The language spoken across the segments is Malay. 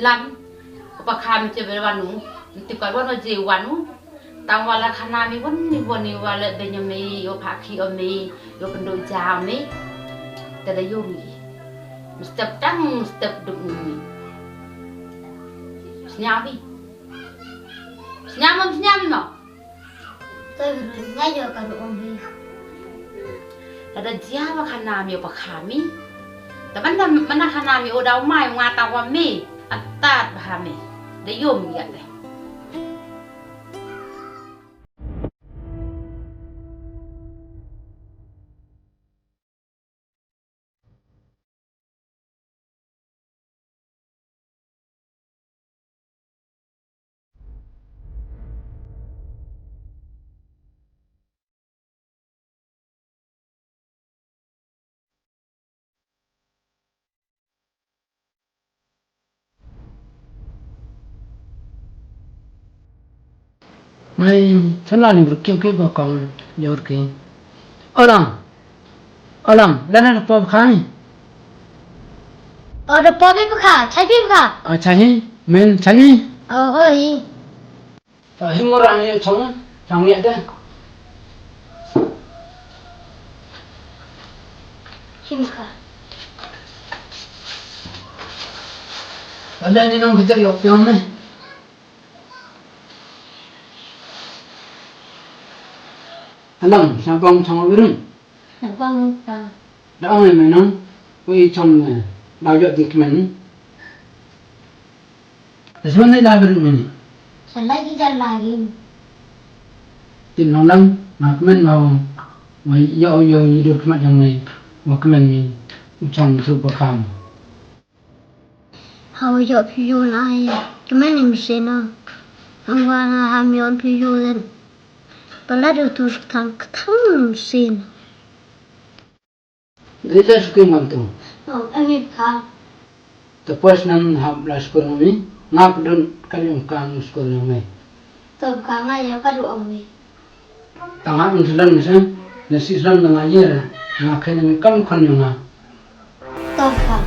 lam pakam je berwanu tikar wanu je wanu tang wala khana mi wani wala benyame yo phaki ome yo pendo jame tada yomi step duk mi Snabi mau tôi ngay giờ cả độ ông đi ada jiwa khana mi pakami tapi mana khana mi odau mai ngata wa mi atat bahame de yom ya de Mai selalu berkio-kio bakal jauh ke. Orang, lana apa kami? Ada apa buka? Cai buka? Cai, men cai. Oi. Himurang yang cang ni ada. Himka. Ada ni nong kita yok pion ni. Alam, sabang cang birun. Vâng. Đã ông này mày nóng, quay trong này, đào dọn thịt mình. Thế sao này đào birun mình? Saya lagi lagi. Tin lòng lắm, mà cái mình vào, mới dạo được cái mặt trong này, và cái mình trong sự bậc hàm. Hầu giờ phiêu lại, cái mấy niệm sinh à, hôm qua là ham yon phiêu lên, bây giờ được tu thằng sinh. Dia dah suka ngantung. Em biết không? Terpuas nan hab la sekolah ni, ngap dun kali kan sekolah ni. Tôi cả ngày giờ có độ ông đi. Tangap Islam ni sen, nasi Islam na ngajar, ngakai ni kam kan yang na. Tôi không.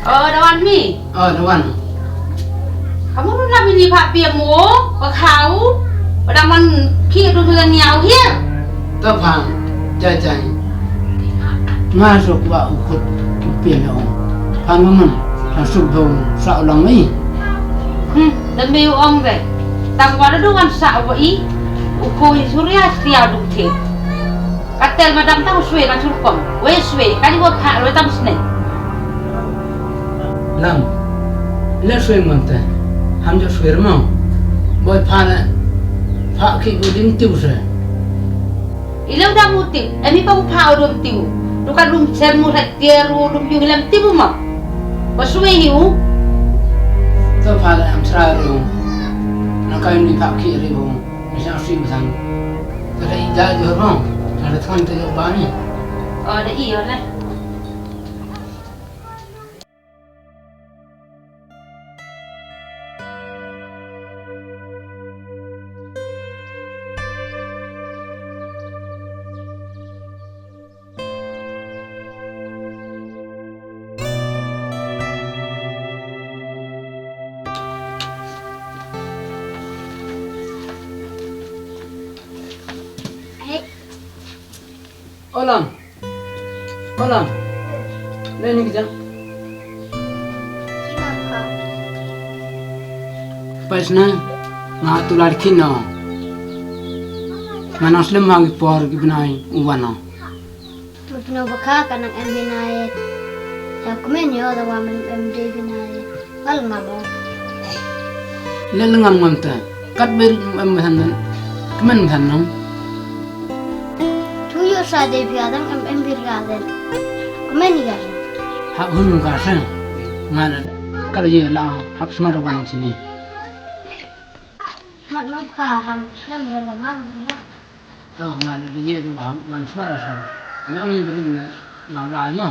Dawan mi Dawan. Kamu nu lami ni pak piamu pakau padaman ki du dengan nyau hier Tak faham, jajai. Masuk wa ukut pian orang. Panaman, masuk dong sa ulang ni. dan meu ong ve tang wala duan sa wa I ukoi surya stia du the katel madam tang suwe na surpom we suwe kali wa pha lo tam sne Lam, le suwe mante. Ham jo suwe mau. Boy phana pha ki buding tiu se. ilau da muti emi pa pha rum tiu dukan rum semu ratieru rum yung lam tiu ma wa suwe hiu Tak faham am seraru. Nak kau ni pha ki ribu. Macam suwe besang. Tapi ida jo mau. Ada tuan tu jo bani. da iyo la Olam. Lain ni kita. Gimana? Pas na ngatu larkin no. Manas lemang por gibnai uwana. Mungkin buka karena em binayet. Ya komen yo ada wamen em de binayet. Al ngamo. Lelengam ngamta. Kat beri hanan. Kemen hanam. Tuyo sa de biadang em biraden. Komen ni kan? Hak hunung kasa. Ngana kalau je lah hak semua orang sini. Mak nak kaham, saya berlama. Oh ngana je tu hak man semua rasa. Memang ni beri nak rai mah.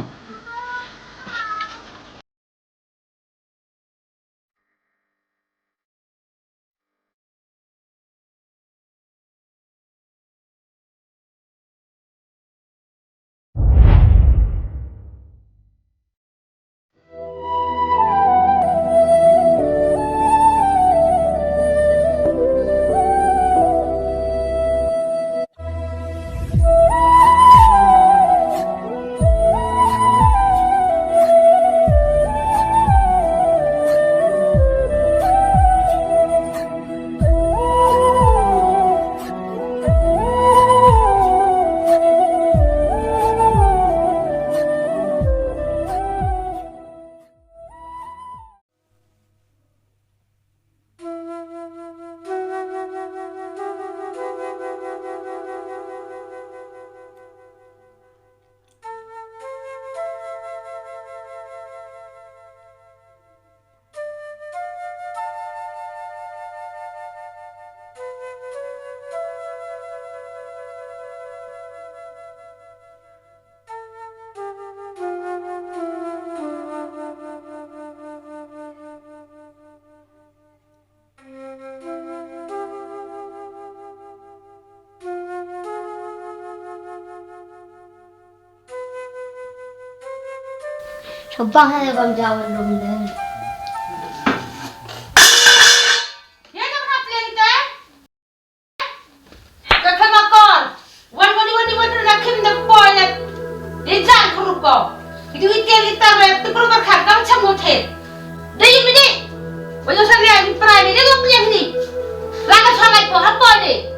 Coba saya bang jawab belum deh. Ya nak nak play kita? Kakak makor. Wan nak kim nak poin. Rizal kuruko. Itu kita tu perlu berkat kamu cemut he. Dari mana? Wajar saya yang perai ni dia punya ni. Langat sangat po apa ni?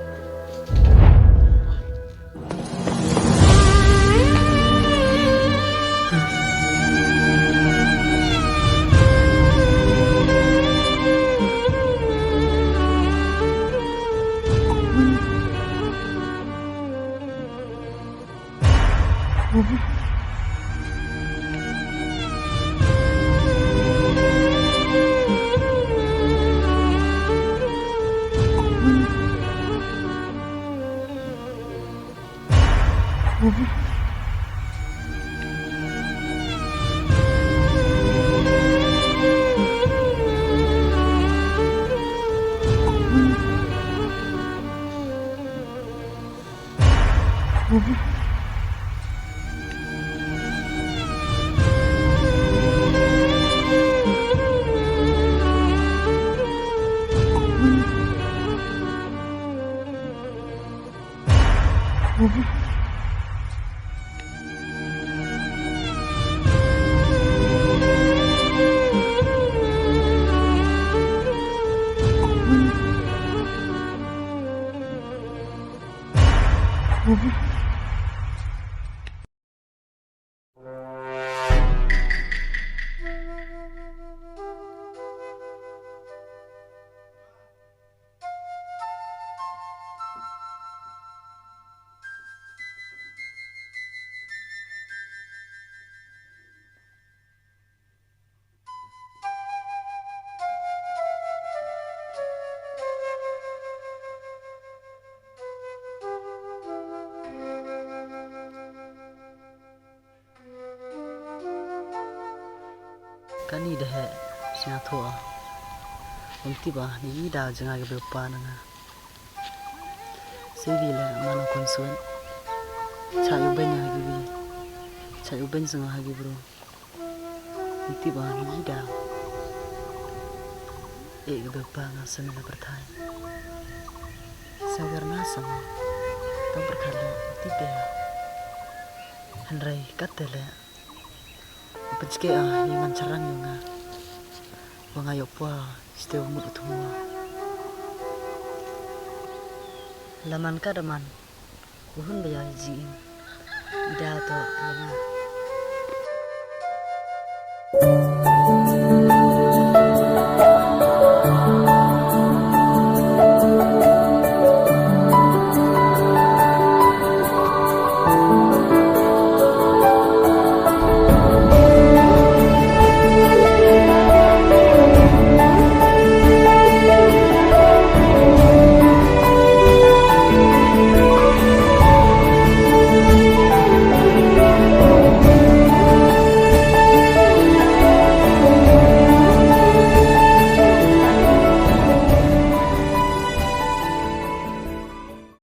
Kani dah siang tua, tiba ni dah jangan keberapa nanga. Sevilla mana konsuan, cai banyak lagi, cai banyak sangat lagi bro. Tiba ni dah, keberapa ngasih mana bertanya. Sagar nasa, tak berkali tiba. Henry kata le. Pecike yang mancarang yang wangayok pua setiap mulut semua. Laman kadaman, bukan bayar jin, ida atau lama.